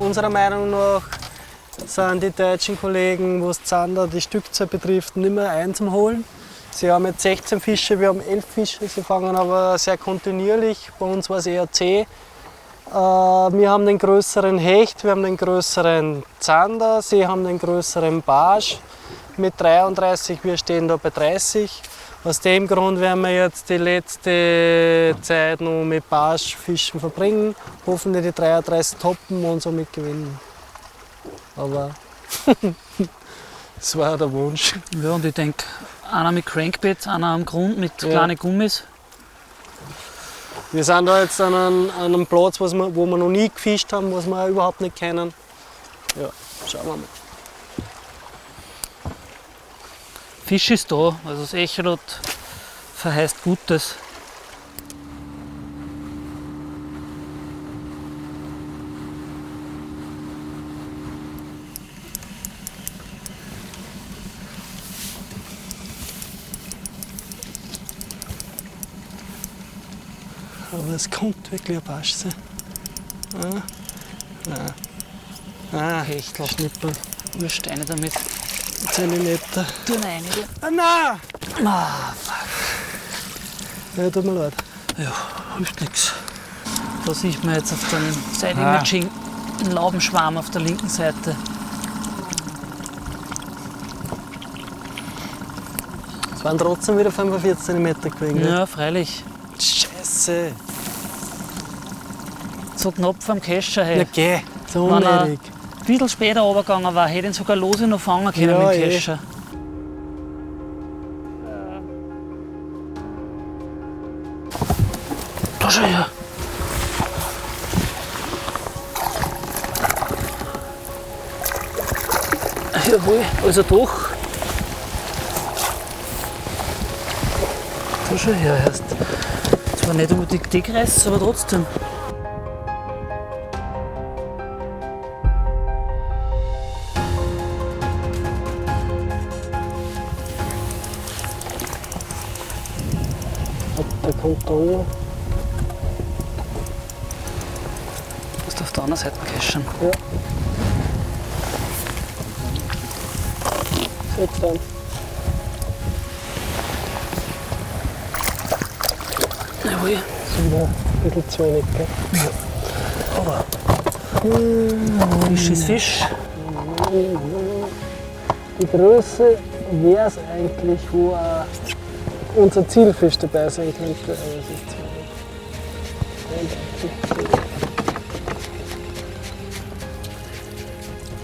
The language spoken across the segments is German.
unserer Meinung nach sind die deutschen Kollegen, was Zander die Stückzahl betrifft, nicht mehr einzuholen. Sie haben jetzt 16 Fische, wir haben 11 Fische. Sie fangen aber sehr kontinuierlich. Bei uns war es eher zäh. Wir haben den größeren Hecht, wir haben den größeren Zander, sie haben den größeren Barsch mit 33, wir stehen da bei 30. Aus dem Grund werden wir jetzt die letzte Zeit noch mit Barschfischen verbringen, hoffentlich die 33 toppen und somit gewinnen. Aber das war der Wunsch. Ja, und ich denke, einer mit Crankbait, einer am Grund mit kleinen Gummis. Wir sind da jetzt an einem Platz, wo wir noch nie gefischt haben, was wir überhaupt nicht kennen. Ja, schauen wir mal. Fisch ist da, also das Echolot verheißt Gutes. Aber es kommt wirklich ein Barsch sein. Ah, nein. Ah, Hechtel. Schnippel. Wir Steine damit. Zentimeter. Tu rein, Ah, nein! ah, fuck. Ja, tut mir leid. Ja, hilft nichts. Da sieht man jetzt auf dem Side-Imaging einen Laubenschwarm auf der linken Seite. Es waren trotzdem wieder 45 cm gewesen. Ja, freilich. Scheiße. So knapp vom Kescher her. Ja, geh. So Wenn er unnötig. ein bisschen später runtergegangen war, hätte ihn sogar lose noch fangen können Ja, mit dem Kescher. Da schau her. Jawohl, also doch. Da schau her erst. Zwar nicht unbedingt dickreiß, aber trotzdem. Der kommt da oben. Du musst auf der anderen Seite cashen. Ja. Setz an. Jawohl. Das ist wieder ein bisschen zu wenig, gell? Aber Fisch ist Fisch. Die Größe wäre es eigentlich, wo unser Zielfisch dabei sein könnte. Aber es ist zu wenig.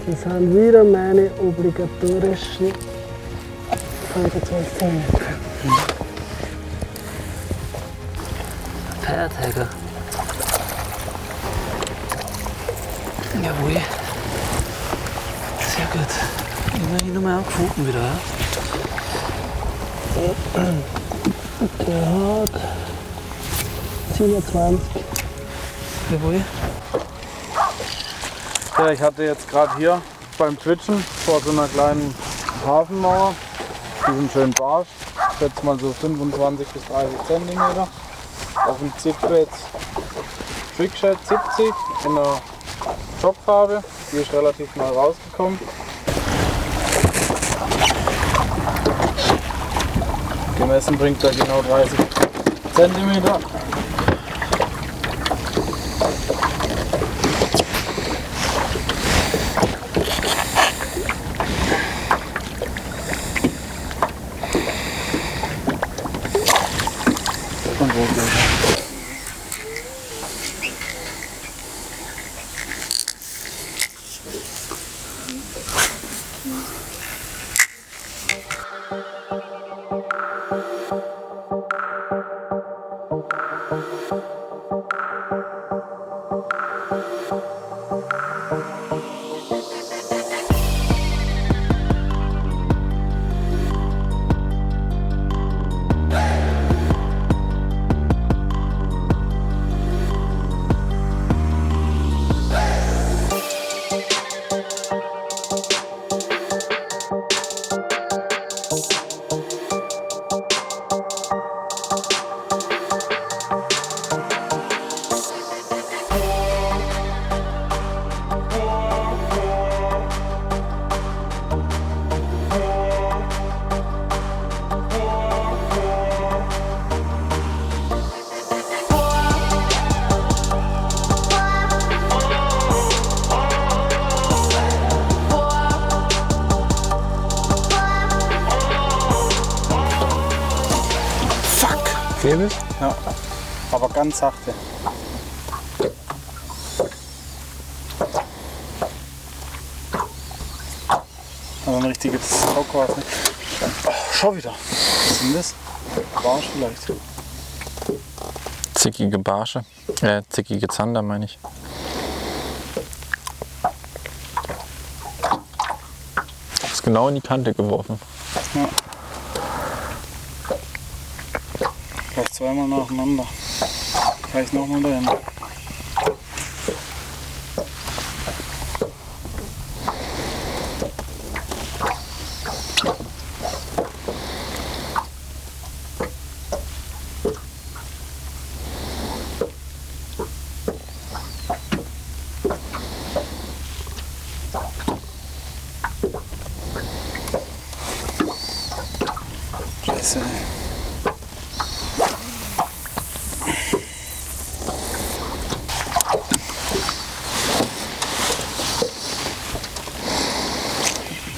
Das sind wieder meine obligatorischen 25 cm. Feiertiger. Jawohl. Sehr gut. Immerhin nochmal angefunden wieder. Der hat 27. Jawohl. Ja, ich hatte jetzt gerade hier beim Twitchen vor so einer kleinen Hafenmauer diesen schönen Barsch, ich schätze mal so 25 bis 30 cm, auf dem Zipfel jetzt Trickshot 70 in der Topfarbe, die ist relativ neu rausgekommen. Gemessen bringt er genau 30 cm. Und wo geht er? Geht es? Ja, aber ganz sachte. Aber ein richtiges Saug war es nicht. Oh, schau wieder. Was ist denn das? Barsch vielleicht. Zickige Barsche. Zickige Zander meine ich. Ist genau in die Kante geworfen. Ja. Gleich zweimal nacheinander. Gleich nochmal dahin. Scheiße.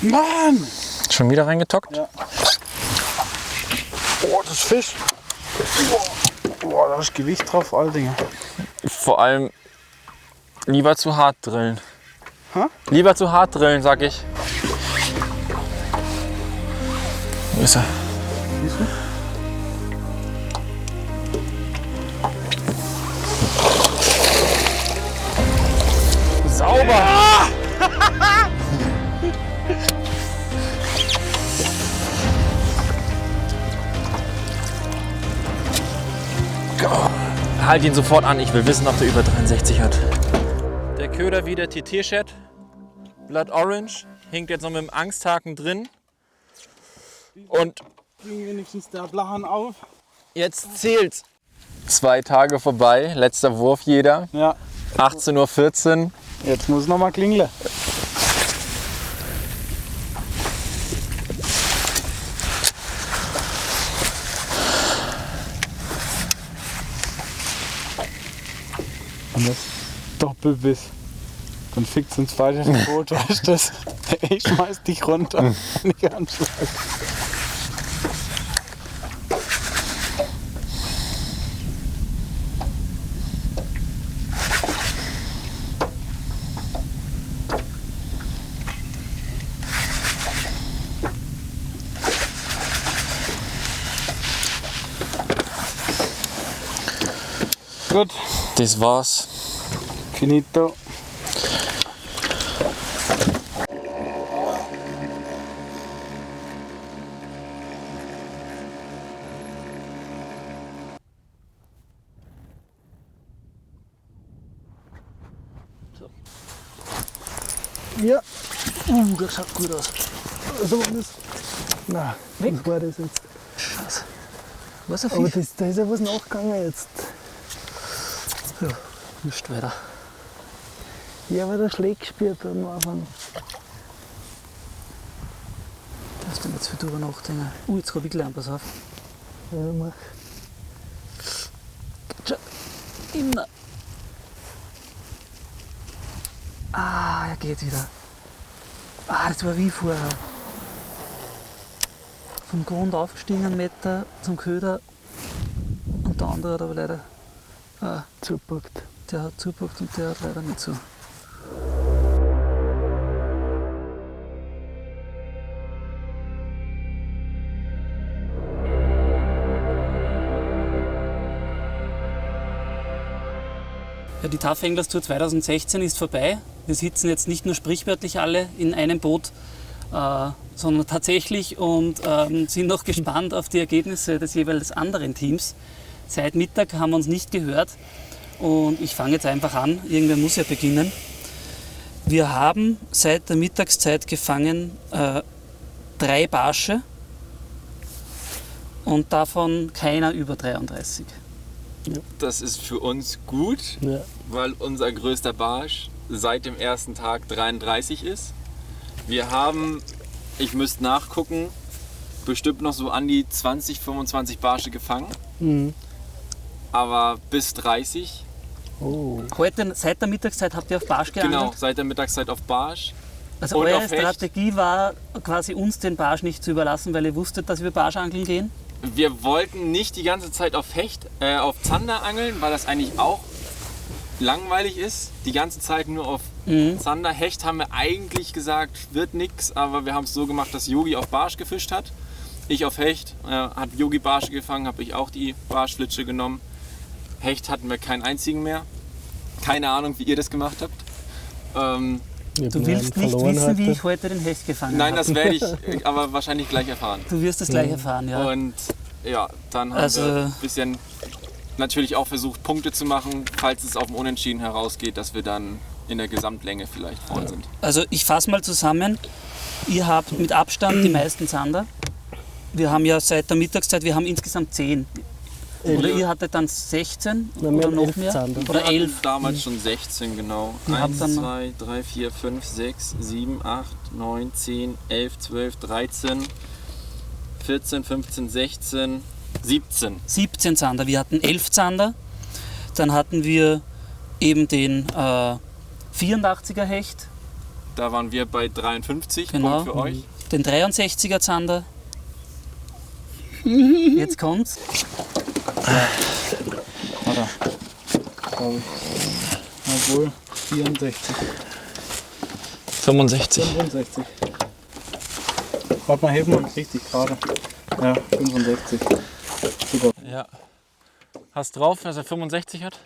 Mann! Schon wieder reingetockt? Ja. Oh, das ist Fisch. Boah, da ist Gewicht drauf, all Dinge. Vor allem lieber zu hart drillen. Hä? Lieber zu hart drillen, sag ich. Wo ist er? Sauber! Halt ihn sofort an, ich will wissen, ob der über 63 hat. Der Köder wieder TT-Shed. Blood Orange. Hinkt jetzt noch mit dem Angsthaken drin. Und Bring wenigstens der Blachen auf. jetzt zählt's. 2 Tage vorbei, letzter Wurf jeder. Ja, 18:14 Uhr. jetzt muss noch mal klingeln. Und das Doppelbiss. Dann fickt's ins falsche Boot, weißt du das? Ich schmeiß dich runter, wenn ich anschlag. Gut, Das war's. finito. Ja, Das schaut gut aus. so war das. Nein, was war das jetzt? Scheiße. Was ein Aber Fisch? da ist ja was nachgegangen jetzt. Ja, nicht weiter. Ja, aber der Schläg gespielt am Anfang. Darfst du nicht zu viel drüber nachdenken. Jetzt habe ich gelernt, pass auf. Ja, mach. Immer. Ah, er geht wieder. Ah, das war wie vorher. Vom Grund aufgestiegen, 1 Meter zum Köder. Und der andere hat aber leider. Zupackt. Der hat zugepackt und der hat leider nicht so. Ja, die Tough Anglers Tour 2016 ist vorbei. Wir sitzen jetzt nicht nur sprichwörtlich alle in einem Boot, sondern tatsächlich und sind noch gespannt auf die Ergebnisse des jeweils anderen Teams. Seit Mittag haben wir uns nicht gehört und ich fange jetzt einfach an. Irgendwer muss ja beginnen. Wir haben seit der Mittagszeit gefangen 3 Barsche und davon keiner über 33. Das ist für uns gut, Ja. weil unser größter Barsch seit dem ersten Tag 33 ist. Wir haben, ich müsste nachgucken, bestimmt noch so an die 20, 25 Barsche gefangen. Mhm. Aber bis 30. Oh. Heute, seit der Mittagszeit habt ihr auf Barsch geangelt? Genau, seit der Mittagszeit auf Barsch. Also Und eure auf Hecht? Strategie war quasi uns den Barsch nicht zu überlassen, weil ihr wusstet, dass wir Barsch angeln gehen? wir wollten nicht die ganze Zeit auf auf Zander angeln, weil das eigentlich auch langweilig ist. Die ganze Zeit nur auf Zander. Hecht haben wir eigentlich gesagt, wird nix, aber wir haben es so gemacht, dass Yogi auf Barsch gefischt hat. Ich auf Hecht, hat Yogi Barsche gefangen, habe ich auch die Barschflitsche genommen. Hecht hatten wir keinen einzigen mehr. Keine Ahnung, wie ihr das gemacht habt. Du willst nicht wissen, wie ich heute den Hecht gefangen habe. Nein, das werde ich aber wahrscheinlich gleich erfahren. Du wirst es gleich erfahren, ja. Und ja, dann haben wir ein bisschen natürlich auch versucht, Punkte zu machen, falls es auf dem Unentschieden herausgeht, dass wir dann in der Gesamtlänge vielleicht vorne sind. Also ich fasse mal zusammen. Ihr habt mit Abstand die meisten Zander. Wir haben ja seit der Mittagszeit, wir haben insgesamt 10. Oder ihr hattet dann 16 oder noch mehr? Zander. Oder 11? Damals schon 16, genau. Ihr habt 1, dann 2, 3, 4, 5, 6, 7, 8, 9, 10, 11, 12, 13, 14, 15, 16, 17. 17 Zander. Wir hatten 11 Zander. Dann hatten wir eben den 84er Hecht, Da waren wir bei 53, Genau. Punkt für euch. den 63er Zander. Jetzt kommt's. Oder? Glaube ich. Obwohl, 64. 65. 65. Warte mal, heben wir richtig gerade. Ja, 65. Super. Ja. Hast drauf, dass er 65 hat?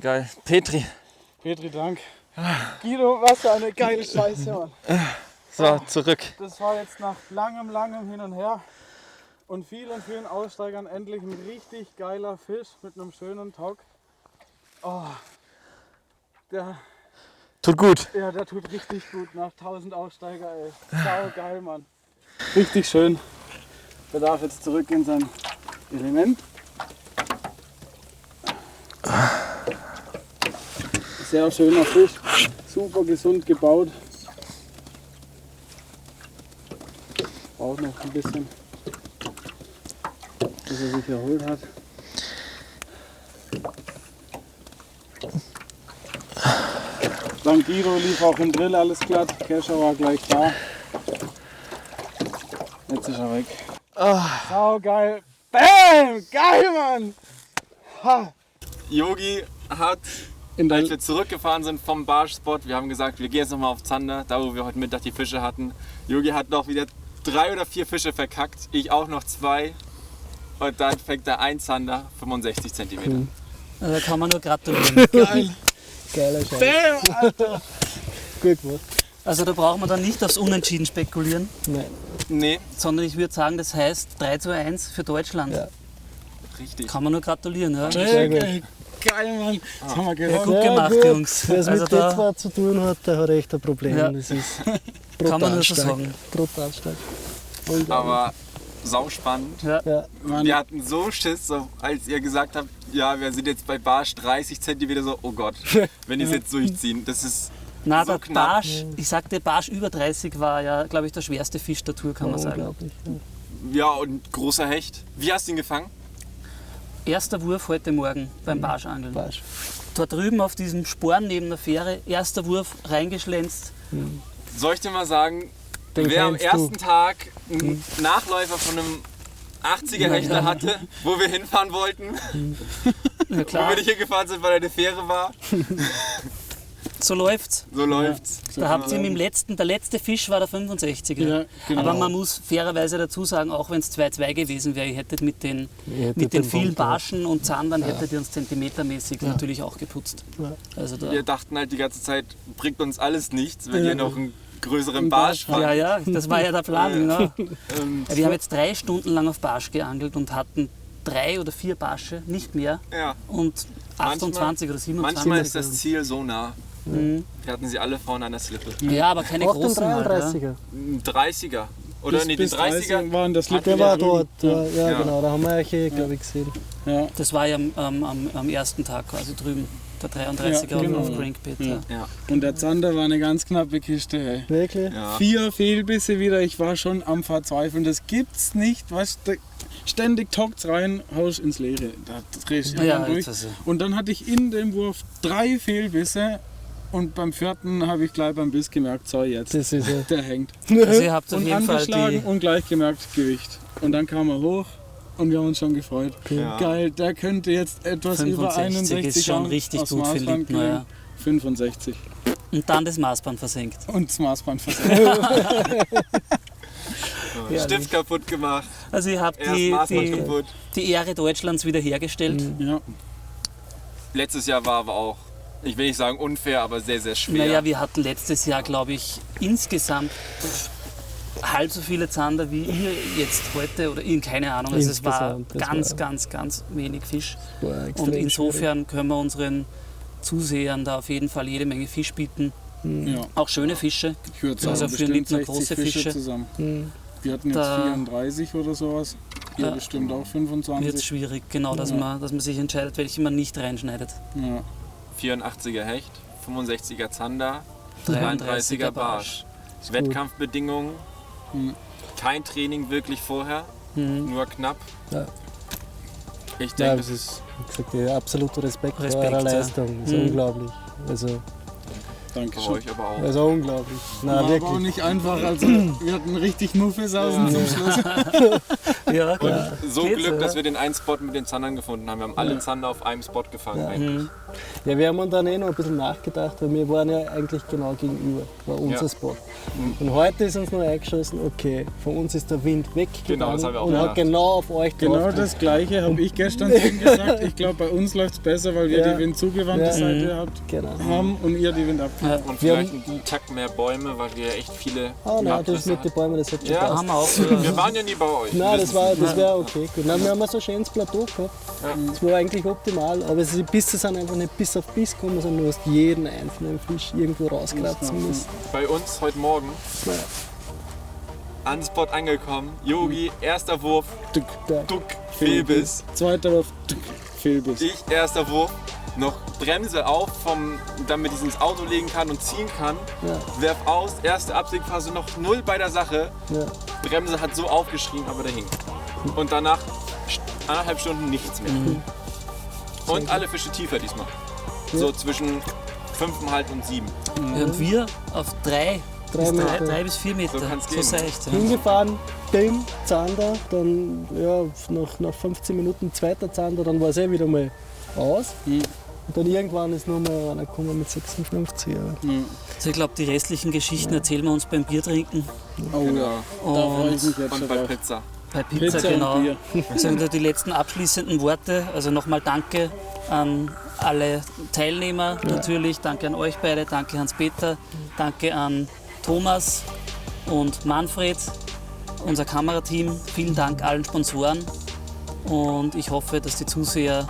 Geil. Petri. Petri, Dank. Guido, was für eine geile Scheiße, Mann. So, zurück. Das war jetzt nach langem Hin und Her und vielen Aussteigern endlich ein richtig geiler Fisch mit einem schönen Tog. Oh, der Tut gut. tut richtig gut nach 1000 Aussteiger, ey. Sau geil, Mann. Richtig schön. Der darf jetzt zurück in sein Element. Sehr schöner Fisch, super gesund gebaut. Braucht noch ein bisschen, bis er sich erholt hat. Dank Guido lief auch im Drill alles glatt, Kescher war gleich da. Jetzt ist er weg. Sau geil. Bam! Geil, Mann! Ha. Yogi hat, als wir zurückgefahren sind vom Barschspot, wir haben gesagt, wir gehen jetzt nochmal auf Zander, da wo wir heute Mittag die Fische hatten. Yogi hat noch wieder 3 oder 4 Fische verkackt, ich auch noch 2. Und dann fängt der ein Zander 65 cm. Da kann man nur gratulieren. Geil. Geiler Scheiß. Bam, Alter. Gut gemacht. Also da braucht man dann nicht aufs Unentschieden spekulieren, Nein. Nee, sondern ich würde sagen, das heißt 3:1 für Deutschland. Ja. richtig. Kann man nur gratulieren. Ja, Sehr gut. Geil, Mann. Das haben wir ja gehört. gut Ja, gemacht, gut. Jungs. Wer es Also mit dir da zwar zu tun hat, der hat echt ein Problem. Ja. Das ist kann man nur so stark. sagen. Brutal stark. Aber sauspannend. Ja. Ja. Wir hatten so Schiss, so, als ihr gesagt habt, ja, wir sind jetzt bei Barsch 30 cm, so, oh Gott, wenn die es jetzt durchziehen. Das ist Na, so der knapp. Barsch, ich sagte, Barsch über 30 war ja, glaube ich, der schwerste Fisch der Tour, kann man sagen. Unglaublich. Ja. Ja, und großer Hecht. Wie hast du ihn gefangen? Erster Wurf heute Morgen beim Barschangeln. Barsch. Dort drüben auf diesem Sporn neben der Fähre, erster Wurf, reingeschlänzt. Soll ich dir mal sagen, Den wer am kennst du. ersten Tag einen Nachläufer von einem 80er Hechter hatte, wo wir hinfahren wollten, Ja, wo klar, wir nicht hingefahren sind, weil eine Fähre war. so läuft's. So läuft's. Da habt ihr der letzte Fisch war der 65er. Ja, genau. Aber man muss fairerweise dazu sagen, auch wenn es 2:2 gewesen wäre, ihr hättet mit den, Ihr hättet mit den den vielen Punkt, ja. Barschen und Zandern hättet ihr uns zentimetermäßig natürlich auch geputzt. Ja. Also da, Wir dachten halt die ganze Zeit, bringt uns alles nichts, wenn ihr noch einen größeren Barsch fangt. ja, das war ja der Plan, genau. Und, Wir haben jetzt 3 Stunden lang auf Barsch geangelt und hatten 3 oder 4 Barsche, nicht mehr. ja, Und 28 oder 27. manchmal ist das Ziel so nah. Wir hatten sie alle vorne an der Slippe. Ja, aber keine Auch den großen halt, ja. 33er. Ein 30er. Oder nee, den bis 30er. waren das hatten Lippe Der war drüben. dort. Ja, Ja. genau. Da haben wir euch, glaube ich, gesehen. Ja. Das war ja am ersten Tag quasi drüben. Der 33er Ja, genau. auf Crankbait. Ja. Ja, Und der Zander war eine ganz knappe Kiste, ey. Wirklich? ja. 4 Fehlbisse wieder, ich war schon am Verzweifeln. Das gibt's nicht, was ständig tockt's rein, haust ins Leere. Da drehst du Ja, durch. jetzt also. Und dann hatte ich in dem Wurf 3 Fehlbisse und beim 4. habe ich gleich beim Biss gemerkt, so jetzt, Das ist ja. der hängt. Also ihr habt auf Und jeden Fall angeschlagen die, und gleich gemerkt, Gewicht. Und dann kam er hoch und wir haben uns schon gefreut. Ja. Geil, der könnte jetzt etwas über 61 ist schon haben, richtig aufs gut für Maßband Lindner, ja. kriegen. 65. Und dann das Maßband versenkt. Und das Maßband versenkt. Stift kaputt gemacht, Also ihr habt erst Maßband kaputt. die Ehre Deutschlands wiederhergestellt. Ja. Letztes Jahr war aber auch, ich will nicht sagen unfair, aber sehr, sehr schwer. Naja, wir hatten letztes Jahr, glaube ich, insgesamt halb so viele Zander wie ihr jetzt heute oder in keine Ahnung. Also es war Insgesamt, das ganz, war- ganz, ganz wenig Fisch. War extrem Und insofern können wir unseren Zusehern da auf jeden Fall jede Menge Fisch bieten. Ja. Auch schöne Fische. Ich würde sagen, Also für den bestimmt Lindner 60 große Fische Fische. zusammen. Mhm. Wir hatten jetzt Da- 34 oder sowas. Ihr Ja. bestimmt auch Wird 25. schwierig, genau, dass man sich entscheidet, welche man nicht reinschneidet. Ja. 84er Hecht, 65er Zander, 33er 33er Barsch. Wettkampfbedingungen, Mhm. kein Training wirklich vorher, nur knapp. Ja. Ich Ja, denke, das ist, wie gesagt, ja, absoluter Respekt vor Respekt, eurer ja. Leistung. Das ist Mhm. unglaublich. Also, bei Dankeschön. euch aber auch. also unglaublich. War Na, aber auch wirklich. nicht einfach. Also, wir hatten richtig Muffelsausen zum Schluss. Ja, Und klar. so Geht's, Glück, ja. dass wir den einen Spot mit den Zandern gefunden haben. Wir haben alle Zander auf einem Spot gefangen. Ja. eigentlich. Mhm. Ja, wir haben uns dann noch ein bisschen nachgedacht, weil wir waren ja eigentlich genau gegenüber, war unser Ja. Spot. Und heute ist uns noch eingeschossen, okay, von uns ist der Wind weggegangen Genau, das haben wir auch und hat gedacht. genau auf euch drauf. Genau das Gleiche habe ich gestern zu ihm gesagt. Ich glaube, bei uns läuft es besser, weil wir Ja. die windzugewandte Ja. Seite habt, Genau. haben und ihr die windabgewandte. Und Wir vielleicht einen Takt mehr Bäume, weil wir echt viele Ah, nein, das Abrisse mit den Bäumen, das hat schon Ja. gepasst. Haben wir auch. Wir waren ja nie bei euch. Nein, Wir das wäre wissen's. okay. Gut. Nein, wir haben so ein schönes Plateau gehabt. Das war eigentlich optimal, aber die Bisse sind einfach nicht bis auf Biss gekommen, sondern du hast jeden einzelnen Fisch irgendwo rauskratzen müssen. Bei uns heute Morgen Naja, an Spot angekommen. Yogi, erster Wurf, ja. Duck, Fehlbiss. Zweiter Wurf, Fehlbiss. Ich, erster Wurf, noch Bremse auf, damit ich es ins Auto legen kann und ziehen kann. Ja. Werf aus, erste Absägphase, noch null bei der Sache. Ja. Bremse hat so aufgeschrien, aber der hing. Und danach 1,5 Stunden nichts mehr. Und alle Fische tiefer diesmal. So zwischen 5,5 und 7. Ja, und wir auf 3 3 Meter. 3 bis 4 Meter. So kann's So gehen. seicht. Ja. Hingefahren, Bim, Zander, dann ja, nach 15 Minuten zweiter Zander, dann war es wieder mal aus. Und dann irgendwann ist nur mal einer gekommen mit 56. Ja. Also ich glaube, die restlichen Geschichten erzählen wir uns beim Biertrinken. Oh ja, da freue ich mich jetzt Und schon bei drauf. Pizza. Bei Pizza, Pizza genau. und Bier. Also wieder die letzten abschließenden Worte. Also nochmal danke an alle Teilnehmer natürlich. Danke an euch beide, danke Hans-Peter, danke an Thomas und Manfred, unser Kamerateam. Vielen Dank allen Sponsoren und ich hoffe, dass die Zuseher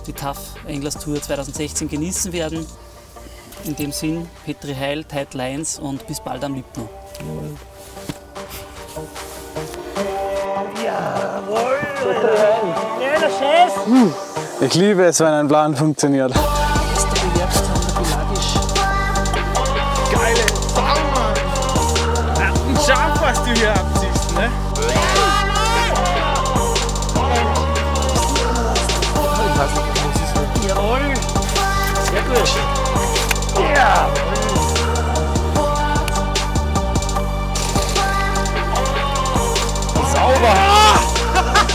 die TAF Anglers Tour 2016 genießen werden. In dem Sinn, Petri Heil, Tight Lines und bis bald am Lindner. Ich liebe es, wenn ein Plan funktioniert. Geile Sauer! Ein Schaf, was du hier abziehst, ne? Jawohl! Sehr gut! Ja! Sauber!